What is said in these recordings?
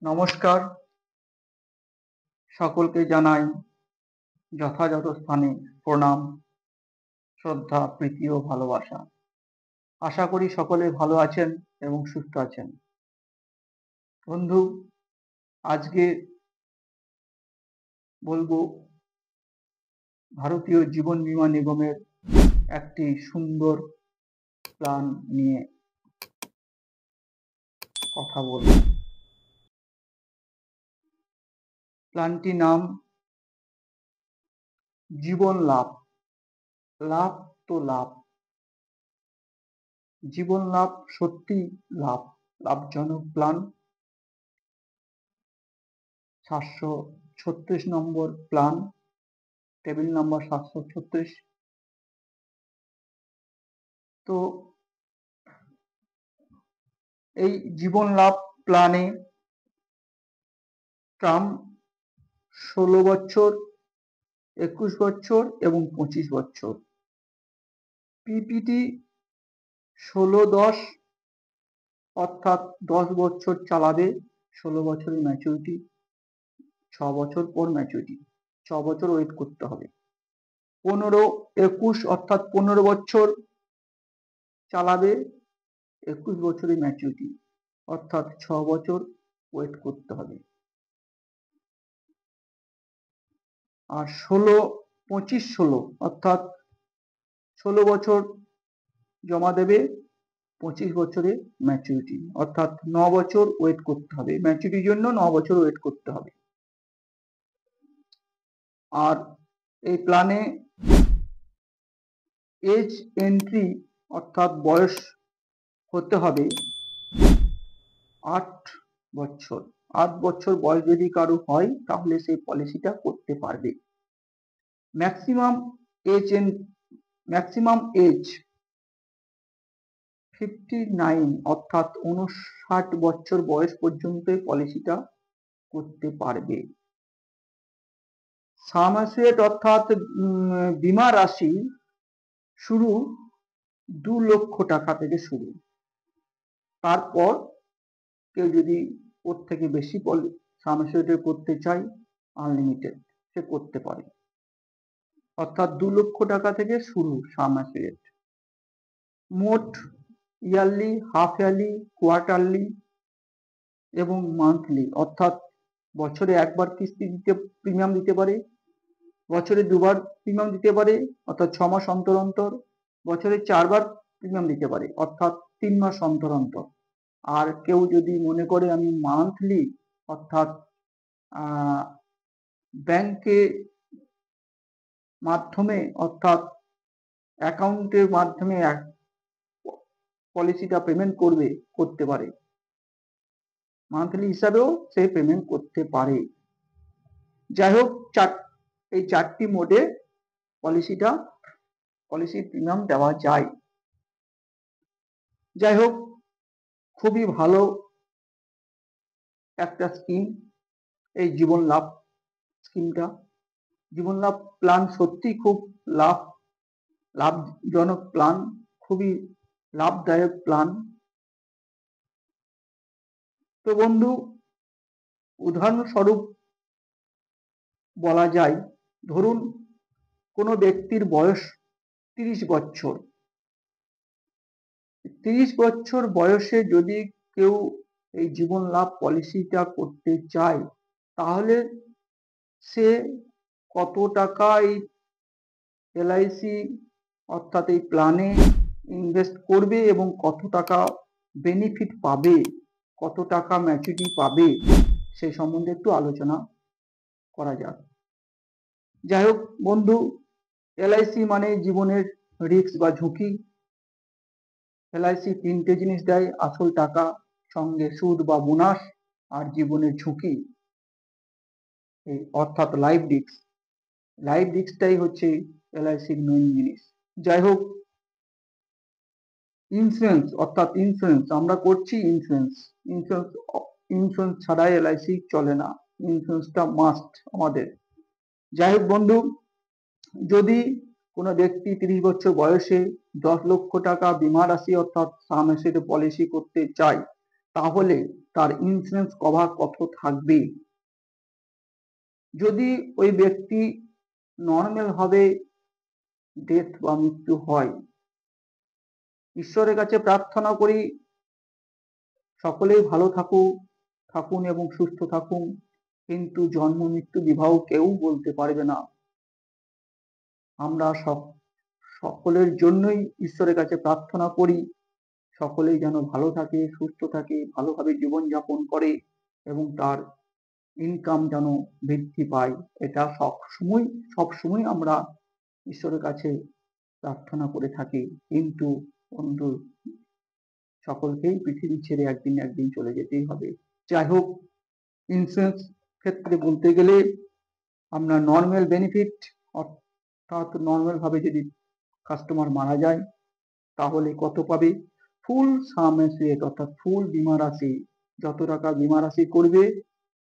নমস্কার, সকলকে জানাই যথাযথ স্থানে প্রণাম, শ্রদ্ধা, প্রীতি ও ভালোবাসা। আশা করি সকলে ভালো আছেন এবং সুস্থ আছেন। বন্ধু, আজকে বলবো ভারতীয় জীবন বীমা নিগমের একটি সুন্দর প্ল্যান নিয়ে কথা বলবো। প্ল্যানটির নাম জীবন লাভ। লাভ তো লাভ, জীবন লাভ সত্যি লাভজনক প্ল্যান। 736 নম্বর প্ল্যান, টেবিল নাম্বার 736। তো এই জীবন লাভ প্ল্যানে টার্ম 16 বছর, 21 বছর এবং 25 বছর। পিপিটি 16-10, অর্থাৎ 10 বছর চালাবে, 16 বছরের ম্যাচুরিটি, 6 বছর পর ম্যাচুরিটি, 6 বছর ওয়েট করতে হবে। 15-21, অর্থাৎ 15 বছর চালাবে, 21 বছরের ম্যাচুরিটি, অর্থাৎ 6 বছর ওয়েট করতে হবে। আর 16-25-16, অর্থাৎ 16 বছর জমা দেবে, 25 বছরে ম্যাচুরিটি, অর্থাৎ 9 বছর ওয়েট করতে হবে। ম্যাচুরিটির জন্য 9 বছর ওয়েট করতে হবে। আর এই প্ল্যানে এজ এন্ট্রি, অর্থাৎ বয়স হতে হবে 8 বছর। 8 বছর বয়স যদি কারো হয় তাহলে সেই পলিসিটা করতে পারবে। ম্যাক্সিমাম এজ 59, অর্থাৎ 59 বছর বয়স পর্যন্ত পলিসিটা করতে পারবে। সাম অ্যাসিওরড, অর্থাৎ বীমা রাশি শুরু 2 লক্ষ টাকা থেকে শুরু। তারপর কেউ যদি ওর থেকে বেশি সাম অ্যাসিওরড করতে চায়, আনলিমিটেড সে করতে পারে। অর্থাৎ 2 লক্ষ টাকা থেকে শুরু সাম অ্যাসিওরড। মোট ইয়ারলি, হাফ ইয়ারলি, কোয়ার্টারলি এবং মান্থলি, অর্থাৎ বছরে একবার কিস্তি দিতে প্রিমিয়াম দিতে পারে, বছরে দুবার প্রিমিয়াম দিতে পারে, অর্থাৎ 6 মাস অন্তর অন্তর, বছরে 4 বার প্রিমিয়াম দিতে পারে, অর্থাৎ 3 মাস অন্তর অন্তর। আর কেউ যদি মনে করে আমি মান্থলি, অর্থাৎ ব্যাংকে মাধ্যমে, অর্থাৎ অ্যাকাউন্টের মাধ্যমে পলিসিটা পেমেন্ট করতে পারে, মান্থলি হিসাবেও সে পেমেন্ট করতে পারে। যাই হোক, এই 4টি মোডে পলিসি প্রিমিয়াম দেওয়া যায়। যাই হোক, খুবই ভালো একটা স্কিম এই জীবন লাভ স্কিমটা। জীবন লাভ প্ল্যান সত্যি খুব লাভজনক প্ল্যান, খুবই লাভদায়ক প্ল্যান। তো বন্ধু, উদাহরণস্বরূপ বলা যায়, ধরুন কোনো ব্যক্তির বয়স 30 বছর। 30 বছর বয়সে যদি কেউ এই জীবন লাভ পলিসিটা করতে চায়, তাহলে সে কত টাকা এই এলআইসি, অর্থাৎ এই প্ল্যানে ইনভেস্ট করবে এবং কত টাকা বেনিফিট পাবে, কত টাকা ম্যাচুরিটি পাবে, সেই সম্বন্ধে একটু আলোচনা করা যাক। যাই হোক বন্ধু, এলআইসি মানে জীবনের রিস্ক বা ঝুঁকি। এলআইসি 3টে জিনিস দেয়: আসল টাকা, সঙ্গে সুদ বা বোনাস, আর জীবনের ঝুঁকি, অর্থাৎ লাইফ রিস্ক। লাইফ রিস্কটাই হচ্ছে এলআইসির মেইন জিনিস। যাই হোক, ইন্স্যুরেন্স, অর্থাৎ ইন্স্যুরেন্স আমরা করছি, ইন্স্যুরেন্স ছাড়াই এলআইসি চলে না, ইন্স্যুরেন্সটা মাস্ট আমাদের। যাই হোক বন্ধু, যদি কোনো ব্যক্তি 30 বছর বয়সে 10 লক্ষ টাকা বীমা রাশি, অর্থাৎ সাম অ্যাসিওরড পলিসি করতে চায়, তাহলে তার ইন্স্যুরেন্স কভার কত থাকবে। যদি ওই ব্যক্তি নর্মাল ভাবে ডেথ বা মৃত্যু হয়, ঈশ্বরের কাছে প্রার্থনা করি সকলেই ভালো থাকুন এবং সুস্থ থাকুন, কিন্তু জন্ম মৃত্যু বিবাহ কেউ বলতে পারবে না। আমরা সকলের জন্যই ঈশ্বরের কাছে প্রার্থনা করি সকলেই যেন ভালো থাকে, সুস্থ থাকে, ভালোভাবে জীবনযাপন করে এবং তার ইনকাম যেন বৃদ্ধি পায়। এটা সবসময় আমরা ঈশ্বরের কাছে প্রার্থনা করে থাকি। কিন্তু বন্ধু, সকলকেই পৃথিবী ছেড়ে একদিন চলে যেতেই হবে। যাই হোক, ইন্স্যুরেন্স ক্ষেত্রে বলতে গেলে আমরা নর্মাল বেনিফিট, অর্থাৎ নর্মাল ভাবে যদি কাস্টমার মারা যায় তাহলে কত পাবে, ফুল সাম অ্যাসিওরড অর্থাৎ ফুল বীমা রাশি, যত টাকা বীমা রাশি করবে,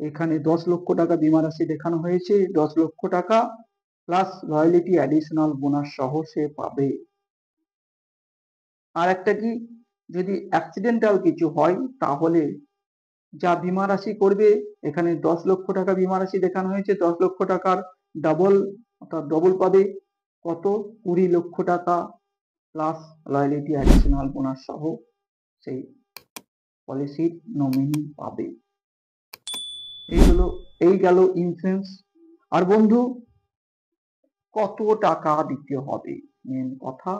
এখানে 10 লক্ষ টাকা বীমা রাশি দেখানো হয়েছে, 10 লক্ষ টাকা প্লাস রয়্যালিটি অ্যাডিশনাল বোনাস সহ সে পাবে। আর একটা কি, যদি অ্যাক্সিডেন্টাল কিছু হয় তাহলে যা বীমা রাশি করবে, এখানে 10 লক্ষ টাকা বীমা রাশি দেখানো হয়েছে, 10 লক্ষ টাকার ডাবল অর্থাৎ ডবল পাবে কত, 20 লক্ষ টাকা প্লাস রয়্যালিটি অ্যাডিশনাল বোনাস সহ সেই পলিসির নমিনি পাবে। এই গেল ইন্স্যুরেন্স। আর বন্ধু, কত টাকা দিতে হবে মেন কথা,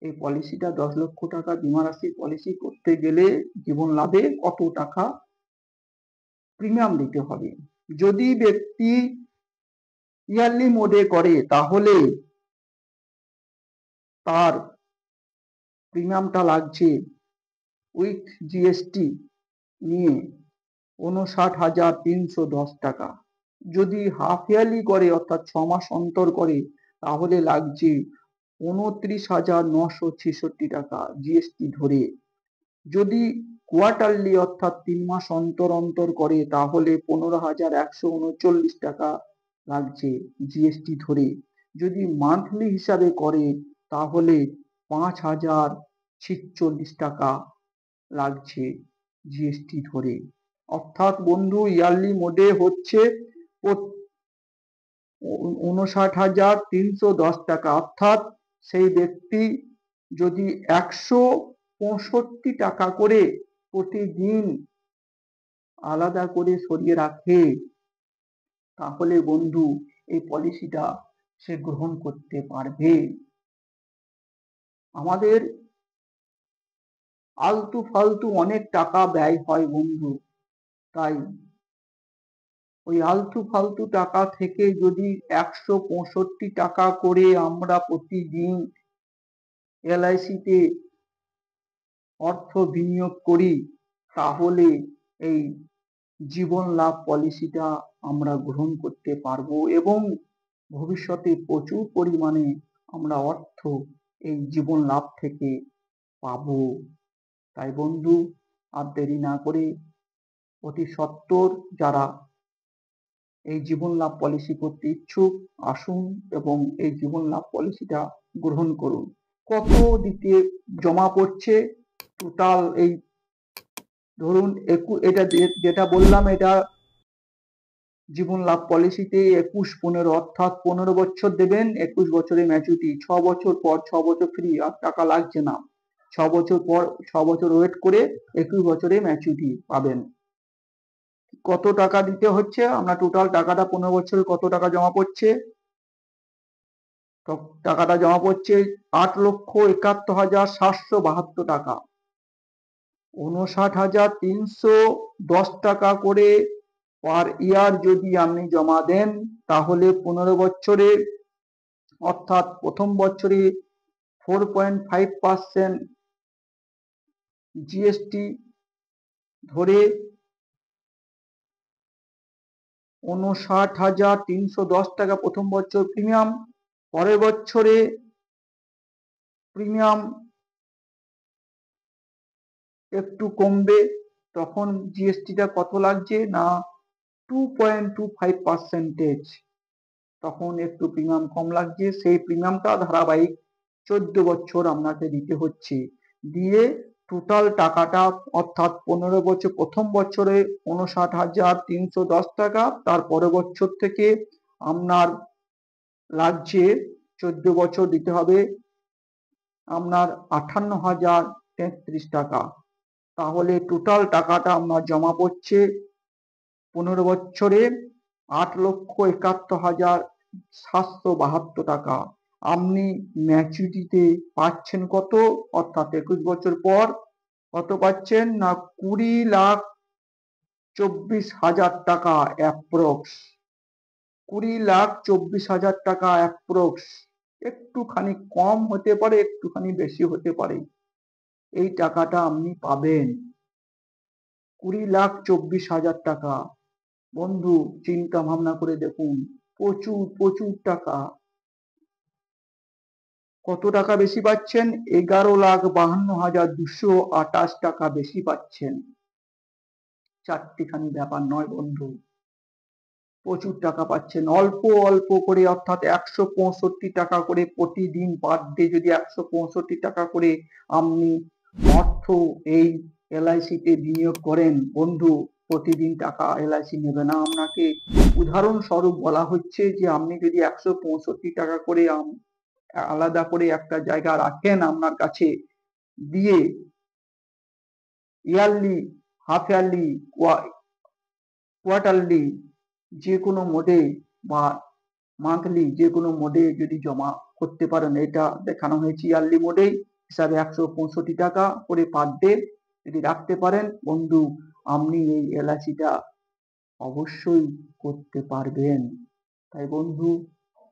এই পলিসিটা 10 লক্ষ টাকা বীমা রাশি পলিসি করতে গেলে জীবন লাভে কত টাকা প্রিমিয়াম দিতে হবে। যদি ব্যক্তি ইয়ারলি মোডে করে তাহলে তার প্রিমিয়ামটা লাগছে উইথ জিএসটি নিয়ে 59,310 টাকা। যদি হাফ ইয়ারলি করে অর্থাৎ 6 মাস অন্তর করে তাহলে লাগছে 29,966 টাকা জিএসটি ধরে। যদি কোয়ার্টারলি অর্থাৎ 3 মাস অন্তর করে তাহলে 15,139 টাকা লাগছে জিএসটি ধরে। যদি মান্থলি হিসাবে করে তাহলে 5,046 টাকা লাগছে জিএসটি ধরে। অর্থাৎ বন্ধু, ইয়ারলি মোডে হচ্ছে 59,310 টাকা, অর্থাৎ সেই ব্যক্তি যদি 165 টাকা করে প্রতিদিন আলাদা করে সরিয়ে রাখে তাহলে বন্ধু এই পলিসিটা সে গ্রহণ করতে পারবে। আমাদের আলতু ফালতু অনেক টাকা ব্যয় হয় বন্ধু, তাই ওই আলতু ফালতু টাকা থেকে যদি 165 টাকা করে আমরা প্রতিদিন এলআইসিতে অর্থ বিনিয়োগ করি তাহলে এই জীবন লাভ পলিসিটা আমরা গ্রহণ করতে পারবো এবং ভবিষ্যতে প্রচুর পরিমাণে আমরা অর্থ এই জীবন লাভ থেকে পাবো। তাই বন্ধু, আর দেরি না করে অতি সত্বর যারা এই জীবন লাভ পলিসি করতে ইচ্ছুক আসুন এবং এই জীবন লাভ পলিসিটা গ্রহণ করুন। কত দিতে জমা পড়ছে টোটাল, এই ধরুন এটা যেটা বললাম, এটা জীবন লাভ পলিসিতে 21-15 অর্থাৎ 15 বছর দেবেন, 21 বছরে ম্যাচুরিটি, 6 বছর পর 6 বছর ফ্রি, আর টাকা লাগছে না। 6 বছর পর 6 বছর ওয়েট করে 21 বছরে ম্যাচুরিটি পাবেন। কত টাকা দিতে হচ্ছে, আমরা টোটাল টাকাটা 15 বছরে কত টাকা জমা পড়ছে, টাকাটা জমা পড়ছে 8,71,772 টাকা। 59,310 টাকা করে পার ইয়ার যদি আপনি জমা দেন তাহলে 15 বছরে অর্থাৎ প্রথম বছরে 4.5% জিএসটি ধরে 59,310 টাকা প্রথম বছর প্রিমিয়াম। পরের বছরে প্রিমিয়াম একটু কমবে, তখন জিএসটিটা কত লাগছে না 2.25%, তখন একটু প্রিমিয়াম কম লাগছে। সেই প্রিমিয়ামটা ধারাবাহিক 14 বছর আপনাকে দিতে হচ্ছে, দিয়ে টোটাল টাকাটা অর্থাৎ 15 বছর প্রথম বছরে 59,310 টাকা, তার পরের বছর থেকে আপনার রাজ্যে 14 বছর দিতে হবে আপনার 58,033 টাকা। তাহলে টোটাল টাকাটা আপনার জমা পড়ছে 15 বছরে 8,71,772 টাকা। আপনি ম্যাচুরিটিতে পাচ্ছেন কত, অর্থাৎ 21 বছর পর কত পাচ্ছেন না 20,24,000 টাকা অ্যাপ্রক্স। 20,24,000 টাকা অ্যাপ্রক্স, একটুখানি কম হতে পারে, একটুখানি বেশি হতে পারে, এই টাকাটা আপনি পাবেন 20,24,000 টাকা। বন্ধু চিন্তা ভাবনা করে দেখুন, প্রচুর প্রচুর টাকা। কত টাকা বেশি পাচ্ছেন? 11,52,228 টাকা বেশি পাচ্ছেন। চারটিখানি ব্যাপার নয় বন্ধু, প্রচুর টাকা পাচ্ছেন অল্প অল্প করে, অর্থাৎ 165 টাকা করে প্রতিদিন পার ডে। যদি 165 টাকা করে আপনি অর্থ এই LIC-তে বিনিয়োগ করেন বন্ধু, প্রতিদিন টাকা LIC নেবে না আপনাকে। উদাহরণস্বরূপ বলা হচ্ছে যে আপনি যদি 165 টাকা করে আলাদা করে একটা জায়গা রাখেন আপনার কাছে, দিয়ে ইয়ারলি, হাফ ইয়ারলি, কোয়ার্টারলি, যে কোনো মোডে বা মান্থলি যে কোনো মোডে যদি জমা করতে পারেন, এটা দেখানো হয়েছে ইয়ারলি মোডে হিসাবে 165 টাকা করে পার ডে যদি রাখতে পারেন বন্ধু, আপনি এই LIC-টা অবশ্যই করতে পারবেন। তাই বন্ধু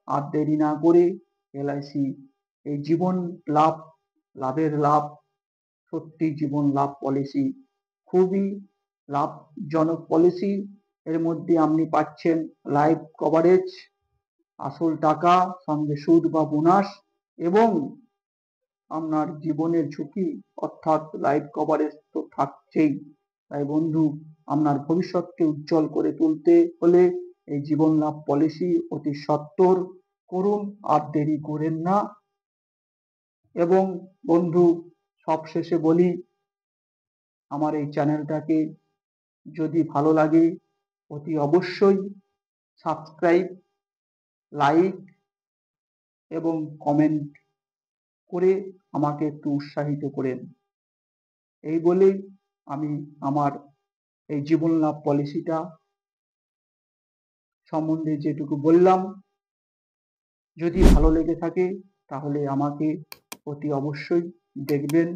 আর দেরি না করে LIC, এই জীবন লাভ, লাভের লাভ, সত্যি জীবন লাভ পলিসি খুবই লাভজনক পলিসি। এর মধ্যে আপনি পাচ্ছেন লাইফ কভারেজ, আসল টাকা সঙ্গে সুদ বা বোনাস, এবং আপনার জীবনের ঝুঁকি অর্থাৎ লাইফ কভারেজ তো থাকছেই। তাই বন্ধু আপনার ভবিষ্যৎকে উজ্জ্বল করে তুলতে হলে এই জীবন লাভ পলিসি অতি সত্বর করুন, আর দেরি করেন না। এবং বন্ধু সবশেষে বলি, আমার এই চ্যানেলটাকে যদি ভালো লাগে অতি অবশ্যই সাবস্ক্রাইব, লাইক এবং কমেন্ট করে আমাকে একটু উৎসাহিত করেন। এই বলেই আমি আমার এই জীবন লাভ পলিসিটা সম্বন্ধে যেটুকু বললাম, যদি ভালো লেগে থাকে তাহলে আমাকে অতি অবশ্যই দেখবেন।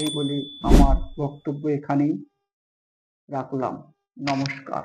এই বলে আমার বক্তব্য এখানেই রাখলাম। নমস্কার।